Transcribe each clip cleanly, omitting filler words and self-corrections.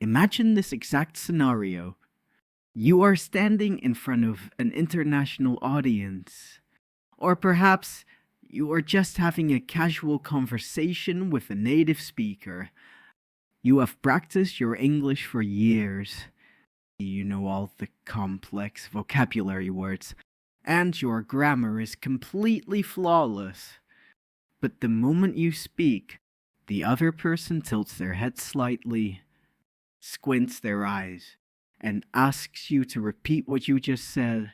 Imagine this exact scenario. You are standing in front of an international audience, or perhaps you are just having a casual conversation with a native speaker. You have practiced your English for years. You know all the complex vocabulary words, and your grammar is completely flawless. But the moment you speak, the other person tilts their head slightly, squints their eyes, and asks you to repeat what you just said.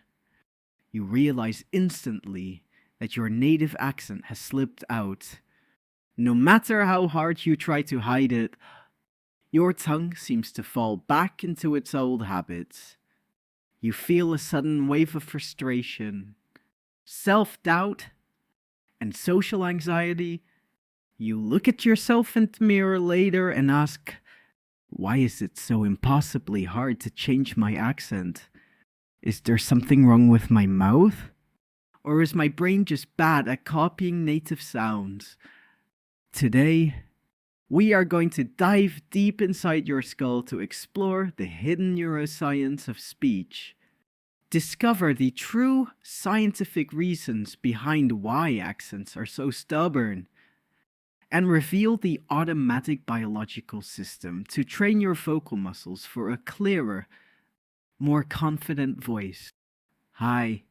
You realize instantly that your native accent has slipped out. No matter how hard you try to hide it, your tongue seems to fall back into its old habits. You feel a sudden wave of frustration, self-doubt, and social anxiety. You look at yourself in the mirror later and ask, why is it so impossibly hard to change my accent? Is there something wrong with my mouth? Or is my brain just bad at copying native sounds? Today, we are going to dive deep inside your skull to explore the hidden neuroscience of speech. Discover the true scientific reasons behind why accents are so stubborn, and reveal the automatic biological system to train your vocal muscles for a clearer, more confident voice. Hi,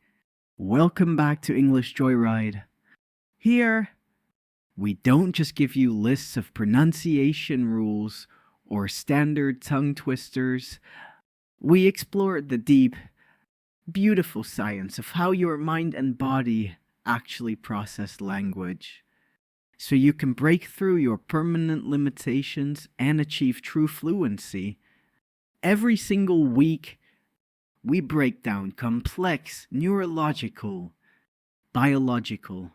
welcome back to English Joyride. Here, we don't just give you lists of pronunciation rules or standard tongue twisters. We explore the deep, beautiful science of how your mind and body actually process language, so you can break through your permanent limitations and achieve true fluency. Every single week, we break down complex neurological, biological,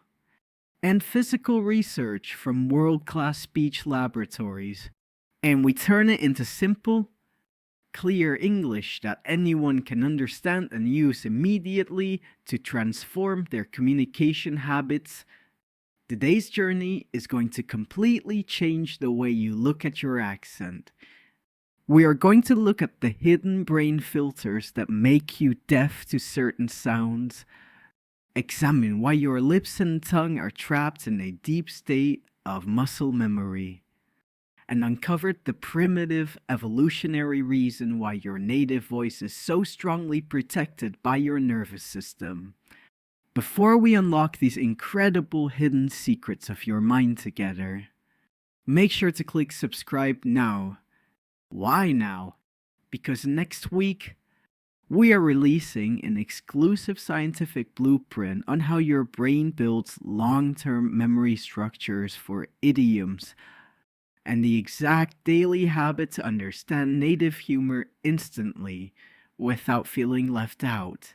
and physical research from world-class speech laboratories, and we turn it into simple, clear English that anyone can understand and use immediately to transform their communication habits. Today's journey is going to completely change the way you look at your accent. We are going to look at the hidden brain filters that make you deaf to certain sounds, examine why your lips and tongue are trapped in a deep state of muscle memory, and uncover the primitive evolutionary reason why your native voice is so strongly protected by your nervous system. Before we unlock these incredible hidden secrets of your mind together, make sure to click subscribe now. Why now? Because next week, we are releasing an exclusive scientific blueprint on how your brain builds long-term memory structures for idioms and the exact daily habit to understand native humor instantly without feeling left out.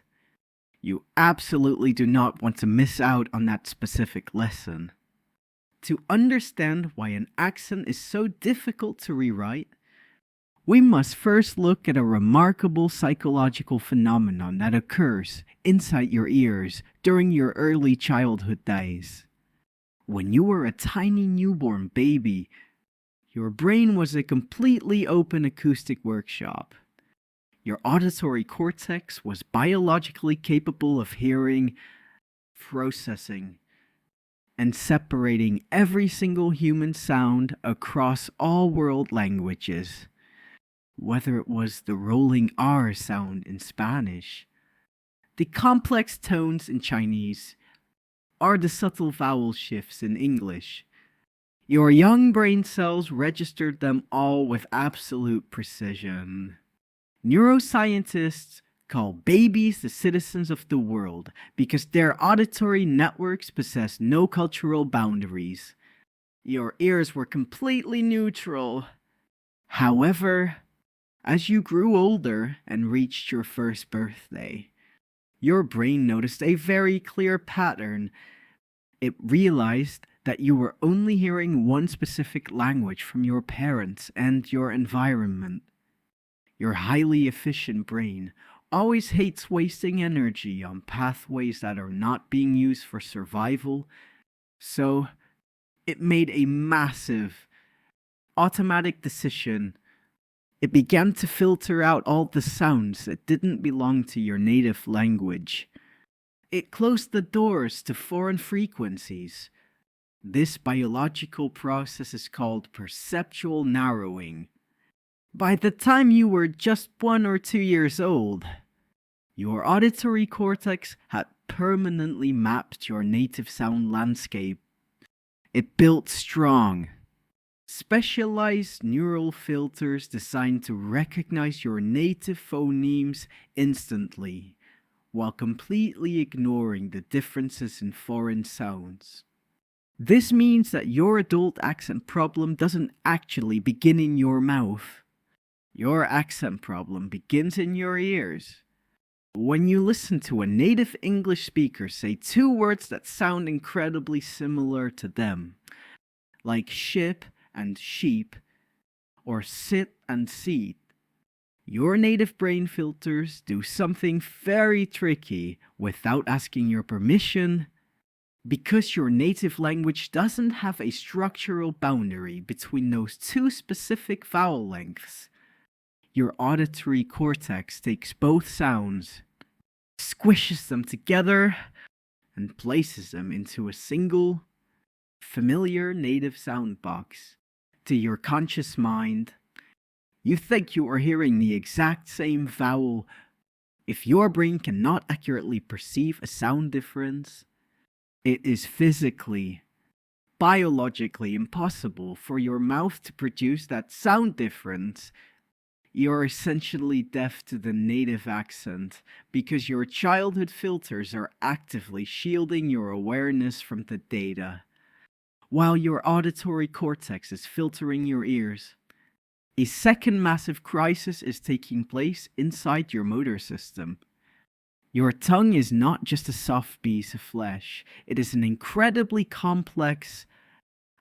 You absolutely do not want to miss out on that specific lesson. To understand why an accent is so difficult to rewrite, we must first look at a remarkable psychological phenomenon that occurs inside your ears during your early childhood days. When you were a tiny newborn baby, your brain was a completely open acoustic workshop. Your auditory cortex was biologically capable of hearing, processing, and separating every single human sound across all world languages. Whether it was the rolling R sound in Spanish, the complex tones in Chinese, or the subtle vowel shifts in English, your young brain cells registered them all with absolute precision. Neuroscientists call babies the citizens of the world because their auditory networks possess no cultural boundaries. Your ears were completely neutral. However, as you grew older and reached your first birthday, your brain noticed a very clear pattern. It realized that you were only hearing one specific language from your parents and your environment. Your highly efficient brain always hates wasting energy on pathways that are not being used for survival, so it made a massive, automatic decision It began to filter out all the sounds that didn't belong to your native language. It closed the doors to foreign frequencies. This biological process is called perceptual narrowing. By the time you were just 1 or 2 years old, your auditory cortex had permanently mapped your native sound landscape. It built strong, specialized neural filters designed to recognize your native phonemes instantly, while completely ignoring the differences in foreign sounds. This means that your adult accent problem doesn't actually begin in your mouth. Your accent problem begins in your ears. When you listen to a native English speaker say two words that sound incredibly similar to them, like ship and sheep, or sit and seat, your native brain filters do something very tricky without asking your permission. Because your native language doesn't have a structural boundary between those two specific vowel lengths, your auditory cortex takes both sounds, squishes them together, and places them into a single, familiar native sound box. To your conscious mind, you think you are hearing the exact same vowel. If your brain cannot accurately perceive a sound difference, it is physically, biologically impossible for your mouth to produce that sound difference. You're essentially deaf to the native accent because your childhood filters are actively shielding your awareness from the data, while your auditory cortex is filtering your ears. A second massive crisis is taking place inside your motor system. Your tongue is not just a soft piece of flesh, it is an incredibly complex,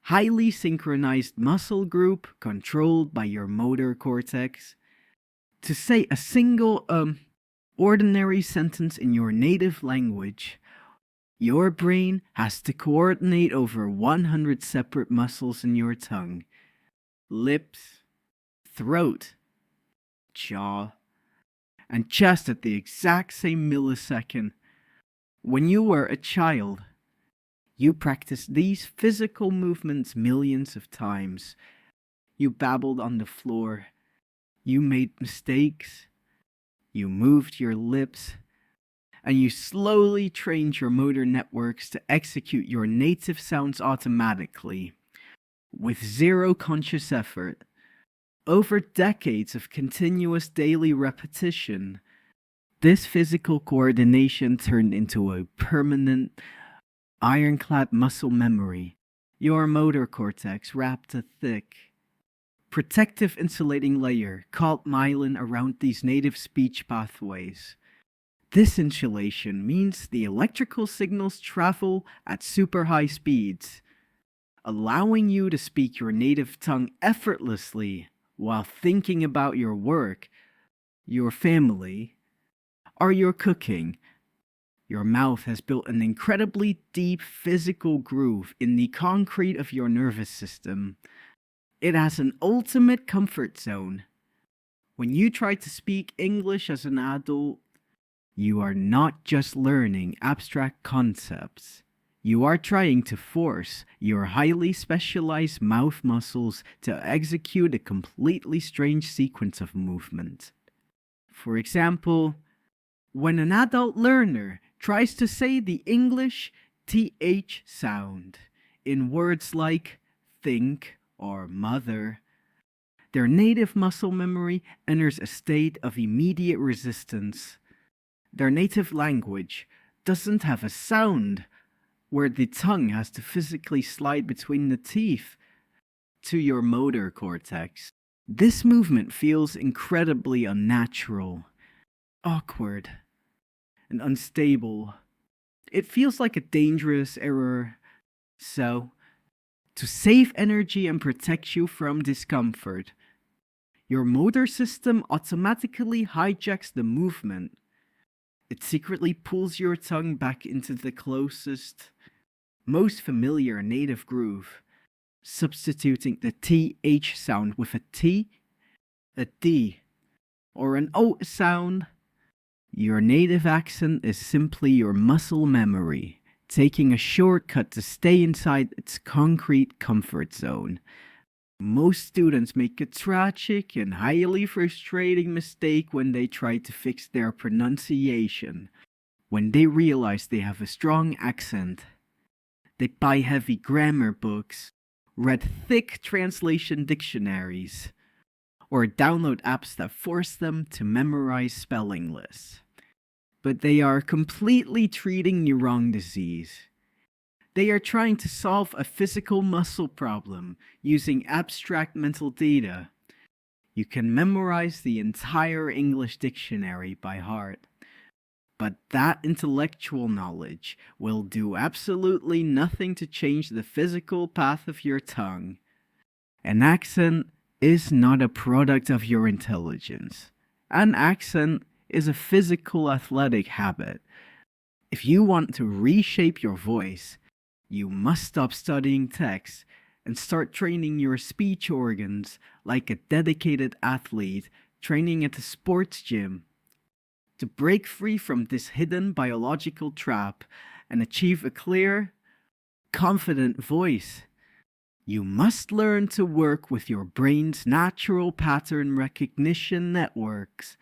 highly synchronized muscle group controlled by your motor cortex. To say a single, ordinary sentence in your native language, your brain has to coordinate over 100 separate muscles in your tongue, lips, throat, jaw, and chest at the exact same millisecond. When you were a child, you practiced these physical movements millions of times. You babbled on the floor. You made mistakes. You moved your lips. And you slowly trained your motor networks to execute your native sounds automatically, with zero conscious effort. Over decades of continuous daily repetition, this physical coordination turned into a permanent, ironclad muscle memory. Your motor cortex wrapped a thick, protective insulating layer called myelin around these native speech pathways. This insulation means the electrical signals travel at super high speeds, allowing you to speak your native tongue effortlessly while thinking about your work, your family, or your cooking. Your mouth has built an incredibly deep physical groove in the concrete of your nervous system. It has an ultimate comfort zone. When you try to speak English as an adult, you are not just learning abstract concepts. You are trying to force your highly specialized mouth muscles to execute a completely strange sequence of movement. For example, when an adult learner tries to say the English TH sound in words like think or mother, their native muscle memory enters a state of immediate resistance. Their native language doesn't have a sound where the tongue has to physically slide between the teeth. To your motor cortex, this movement feels incredibly unnatural, awkward, and unstable. It feels like a dangerous error. So, to save energy and protect you from discomfort, your motor system automatically hijacks the movement. It secretly pulls your tongue back into the closest, most familiar native groove, substituting the TH sound with a T a D, or an O sound, your native accent is simply your muscle memory, taking a shortcut to stay inside its concrete comfort zone. Most students make a tragic and highly frustrating mistake when they try to fix their pronunciation. When they realize they have a strong accent, they buy heavy grammar books, read thick translation dictionaries, or download apps that force them to memorize spelling lists. But they are completely treating neurone disease. They are trying to solve a physical muscle problem using abstract mental data. You can memorize the entire English dictionary by heart, but that intellectual knowledge will do absolutely nothing to change the physical path of your tongue. An accent is not a product of your intelligence. An accent is a physical athletic habit. If you want to reshape your voice, you must stop studying text and start training your speech organs like a dedicated athlete training at a sports gym. To break free from this hidden biological trap and achieve a clear, confident voice, you must learn to work with your brain's natural pattern recognition networks.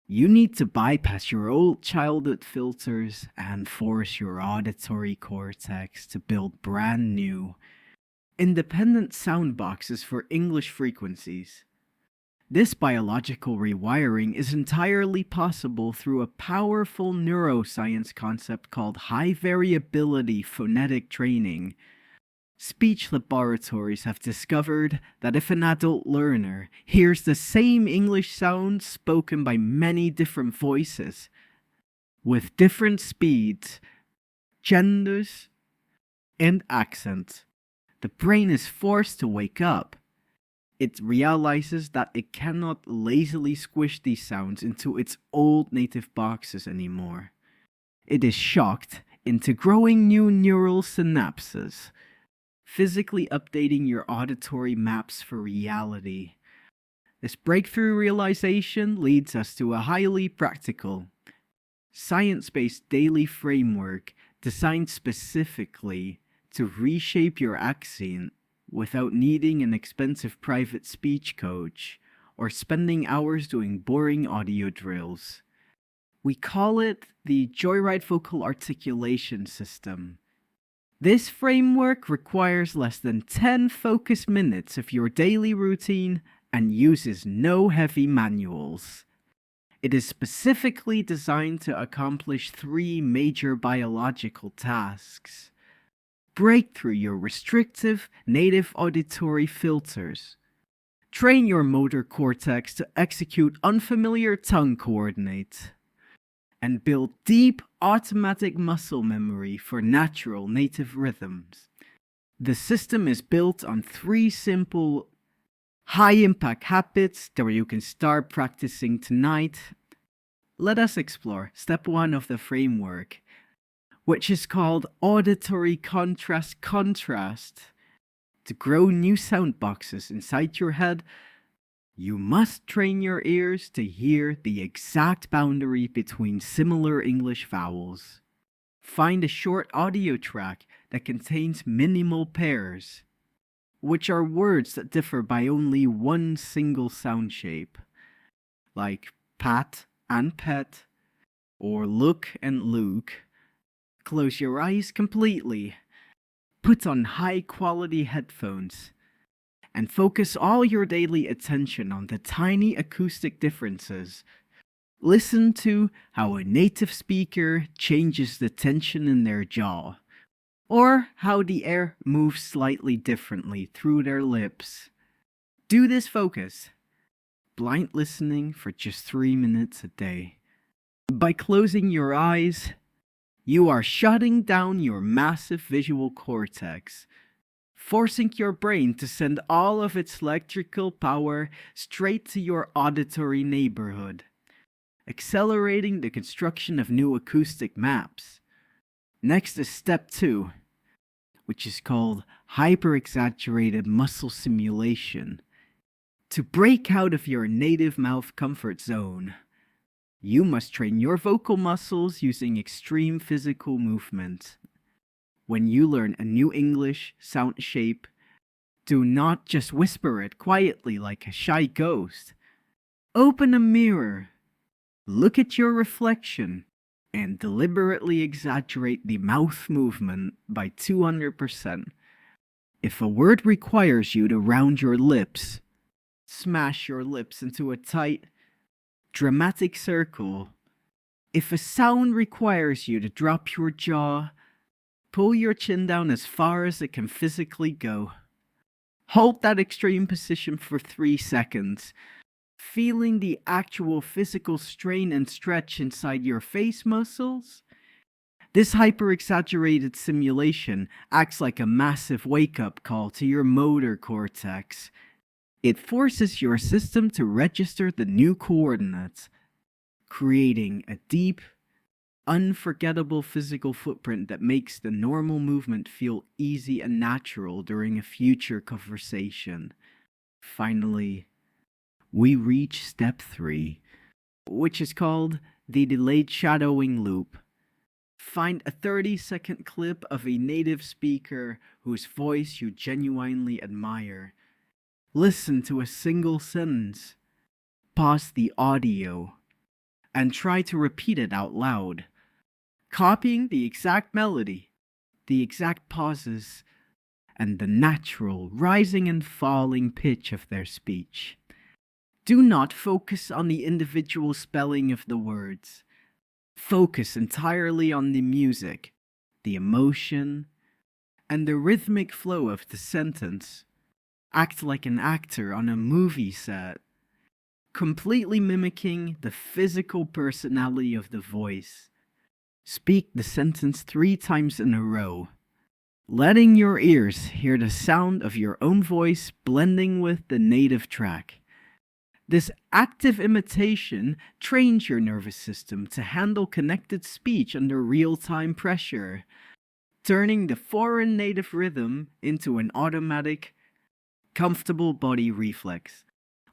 You need to bypass your old childhood filters and force your auditory cortex to build brand new, independent sound boxes for English frequencies. This biological rewiring is entirely possible through a powerful neuroscience concept called high variability phonetic training. Speech laboratories have discovered that if an adult learner hears the same English sounds spoken by many different voices, with different speeds, genders, and accents, the brain is forced to wake up. It realizes that it cannot lazily squish these sounds into its old native boxes anymore. It is shocked into growing new neural synapses, physically updating your auditory maps for reality. This breakthrough realization leads us to a highly practical, science-based daily framework designed specifically to reshape your accent without needing an expensive private speech coach or spending hours doing boring audio drills. We call it the Joyride Vocal Articulation System. This framework requires less than 10 focus minutes of your daily routine and uses no heavy manuals. It is specifically designed to accomplish 3 major biological tasks. Break through your restrictive native auditory filters. Train your motor cortex to execute unfamiliar tongue coordinates. And build deep automatic muscle memory for natural native rhythms. The system is built on 3 simple, high-impact habits that you can start practicing tonight. Let us explore step 1 of the framework, which is called auditory contrast. To grow new sound boxes inside your head, you must train your ears to hear the exact boundary between similar English vowels. Find a short audio track that contains minimal pairs, which are words that differ by only one single sound shape, like pat and pet, or look and Luke. Close your eyes completely. Put on high-quality headphones and focus all your daily attention on the tiny acoustic differences. Listen to how a native speaker changes the tension in their jaw, or how the air moves slightly differently through their lips. Do this focus, blind listening for just 3 minutes a day. By closing your eyes, you are shutting down your massive visual cortex, forcing your brain to send all of its electrical power straight to your auditory neighborhood, accelerating the construction of new acoustic maps. Next is step 2, which is called hyper-exaggerated muscle simulation. To break out of your native mouth comfort zone, you must train your vocal muscles using extreme physical movement. When you learn a new English sound shape, do not just whisper it quietly like a shy ghost. Open a mirror, look at your reflection, and deliberately exaggerate the mouth movement by 200%. If a word requires you to round your lips, smash your lips into a tight, dramatic circle. If a sound requires you to drop your jaw, pull your chin down as far as it can physically go. Hold that extreme position for 3 seconds, feeling the actual physical strain and stretch inside your face muscles. This hyper-exaggerated simulation acts like a massive wake-up call to your motor cortex. It forces your system to register the new coordinates, creating a deep, unforgettable physical footprint that makes the normal movement feel easy and natural during a future conversation. Finally, we reach step 3, which is called the delayed shadowing loop. Find a 30-second clip of a native speaker whose voice you genuinely admire. Listen to a single sentence, pause the audio, and try to repeat it out loud, copying the exact melody, the exact pauses, and the natural rising and falling pitch of their speech. Do not focus on the individual spelling of the words. Focus entirely on the music, the emotion, and the rhythmic flow of the sentence. Act like an actor on a movie set, completely mimicking the physical personality of the voice. Speak the sentence 3 times in a row, letting your ears hear the sound of your own voice blending with the native track. This active imitation trains your nervous system to handle connected speech under real-time pressure, turning the foreign native rhythm into an automatic, comfortable body reflex.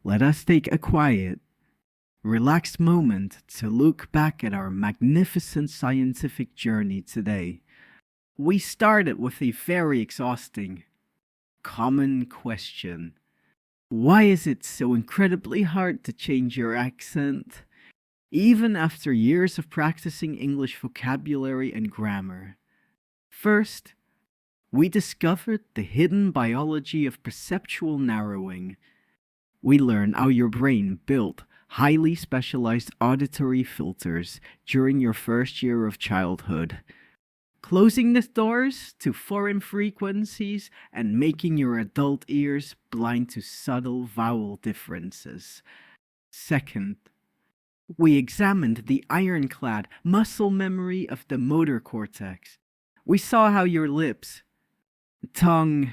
Let us take a quiet, relaxed moment to look back at our magnificent scientific journey today. We started with a very exhausting, common question. Why is it so incredibly hard to change your accent, even after years of practicing English vocabulary and grammar? First, we discovered the hidden biology of perceptual narrowing. We learned how your brain built highly specialized auditory filters during your first year of childhood, closing the doors to foreign frequencies and making your adult ears blind to subtle vowel differences. Second, we examined the ironclad muscle memory of the motor cortex. We saw how your lips, tongue,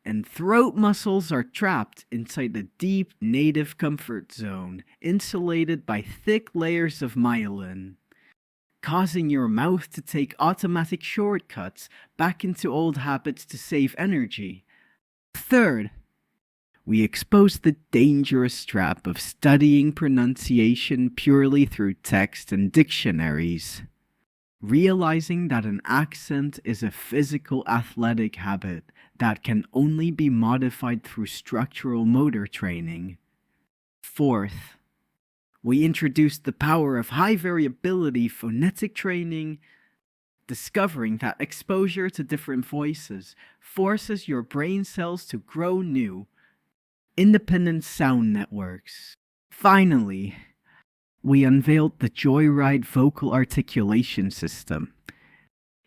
and throat muscles are trapped inside the deep native comfort zone, insulated by thick layers of myelin, causing your mouth to take automatic shortcuts back into old habits to save energy. Third, we exposed the dangerous trap of studying pronunciation purely through text and dictionaries, realizing that an accent is a physical athletic habit that can only be modified through structural motor training. Fourth, we introduced the power of high variability phonetic training, discovering that exposure to different voices forces your brain cells to grow new, independent sound networks. Finally, we unveiled the Joyride Vocal Articulation System,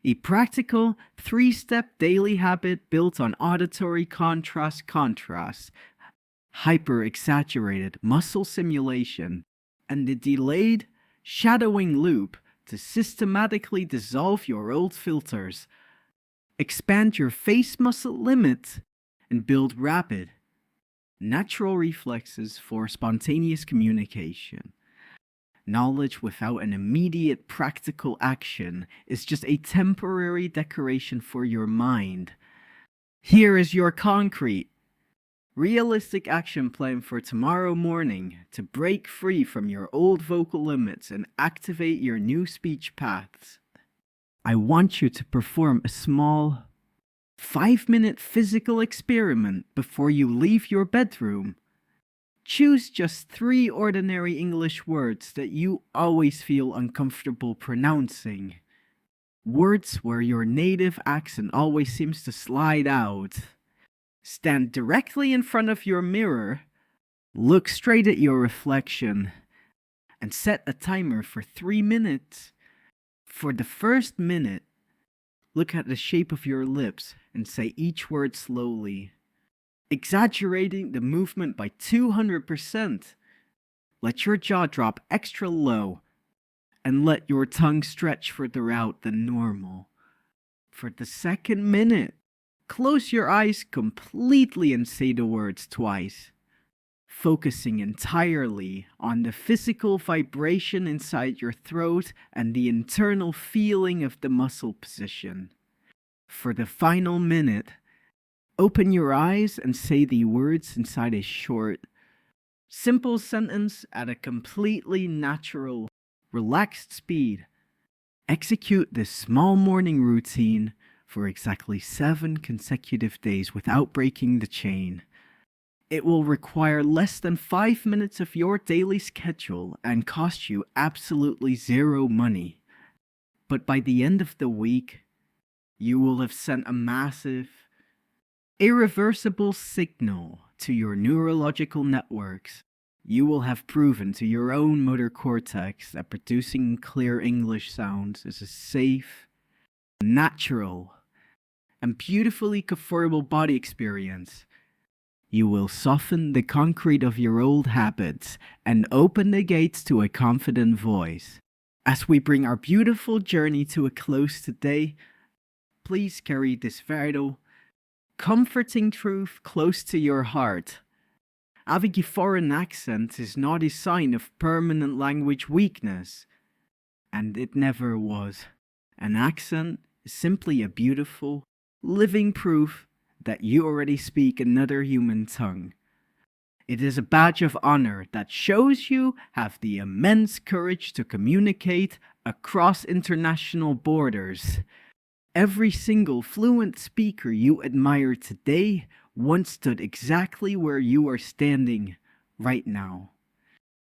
a practical 3-step daily habit built on auditory contrast, hyper-exaggerated muscle simulation, and the delayed shadowing loop to systematically dissolve your old filters, expand your face muscle limit, and build rapid, natural reflexes for spontaneous communication. Knowledge without an immediate practical action is just a temporary decoration for your mind. Here is your concrete, Realistic action plan for tomorrow morning to break free from your old vocal limits and activate your new speech paths. I want you to perform a small 5-minute physical experiment before you leave your bedroom. Choose just 3 ordinary English words that you always feel uncomfortable pronouncing. Words where your native accent always seems to slide out. Stand directly in front of your mirror, look straight at your reflection, and set a timer for 3 minutes. For the first minute, look at the shape of your lips and say each word slowly, exaggerating the movement by 200%. Let your jaw drop extra low and let your tongue stretch further out than normal. For the second minute, close your eyes completely and say the words twice, focusing entirely on the physical vibration inside your throat and the internal feeling of the muscle position. For the final minute, open your eyes and say the words inside a short, simple sentence at a completely natural, relaxed speed. Execute this small morning routine for exactly 7 consecutive days without breaking the chain. It will require less than 5 minutes of your daily schedule and cost you absolutely zero money. But by the end of the week, you will have sent a massive, irreversible signal to your neurological networks. You will have proven to your own motor cortex that producing clear English sounds is a safe, natural, and beautifully comfortable body experience. You will soften the concrete of your old habits and open the gates to a confident voice. As we bring our beautiful journey to a close today, please carry this vital, comforting truth close to your heart. Having a foreign accent is not a sign of permanent language weakness, and it never was. An accent is simply a beautiful, living proof that you already speak another human tongue. It is a badge of honor that shows you have the immense courage to communicate across international borders. Every single fluent speaker you admire today once stood exactly where you are standing right now,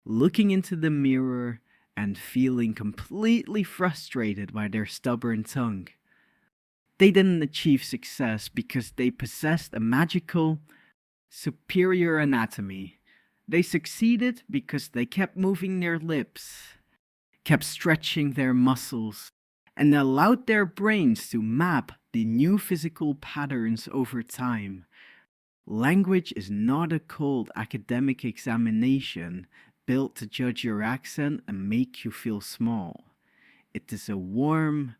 looking into the mirror and feeling completely frustrated by their stubborn tongue. They didn't achieve success because they possessed a magical, superior anatomy. They succeeded because they kept moving their lips, kept stretching their muscles, and allowed their brains to map the new physical patterns over time. Language is not a cold academic examination built to judge your accent and make you feel small. It is a warm,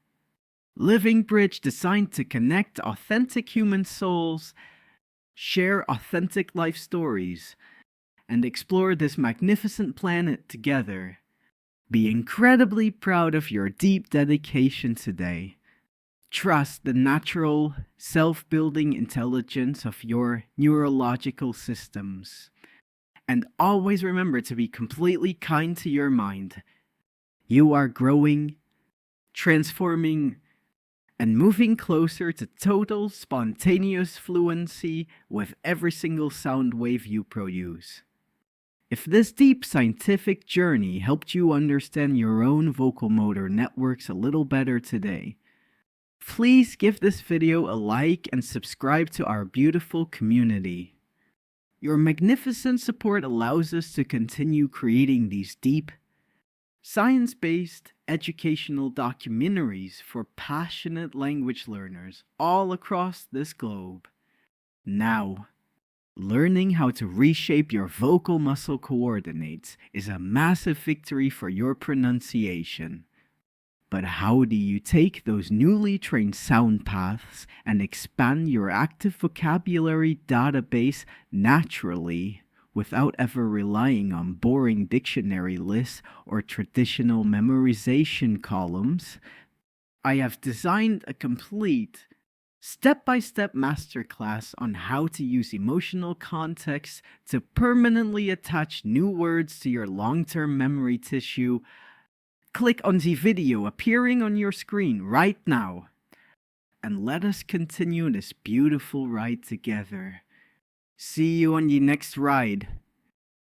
living bridge designed to connect authentic human souls, share authentic life stories, and explore this magnificent planet together. Be incredibly proud of your deep dedication today. Trust the natural, self-building intelligence of your neurological systems. And always remember to be completely kind to your mind. You are growing, transforming, and moving closer to total spontaneous fluency with every single sound wave you produce. If this deep scientific journey helped you understand your own vocal motor networks a little better today, please give this video a like and subscribe to our beautiful community. Your magnificent support allows us to continue creating these deep, science-based educational documentaries for passionate language learners all across this globe. Now, learning how to reshape your vocal muscle coordinates is a massive victory for your pronunciation. But how do you take those newly trained sound paths and expand your active vocabulary database naturally without ever relying on boring dictionary lists or traditional memorization columns? I have designed a complete step-by-step masterclass on how to use emotional context to permanently attach new words to your long-term memory tissue. Click on the video appearing on your screen right now, and let us continue this beautiful ride together. See you on the next ride.